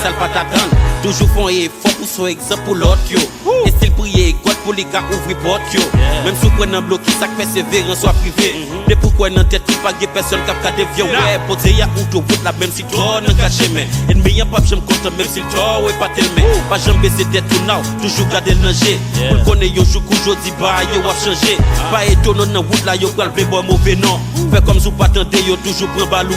ça le pas t'attendre. Toujours font effort pour son exemple pour l'autre yo. Et s'il prier God pour les gars ouvrir porte yo. Même si vous bloqué ça persévérance soit privé. Mais pourquoi dans tête pas de personne qui a des vieux ouais poser ya autoroute là même si toi n'a qu'à chemin. Ennemi y'a pas j'aime content même si toi ouais pas tellement. Pas jamais baisser tête tout now, toujours garder le danger. Pour connaître yo jour qu'aujourd'hui bah yo a changé. Pas étonnant dans route là yo pral le bon mauvais nom. Fait comme si vous pas tenter yo toujours prend balou.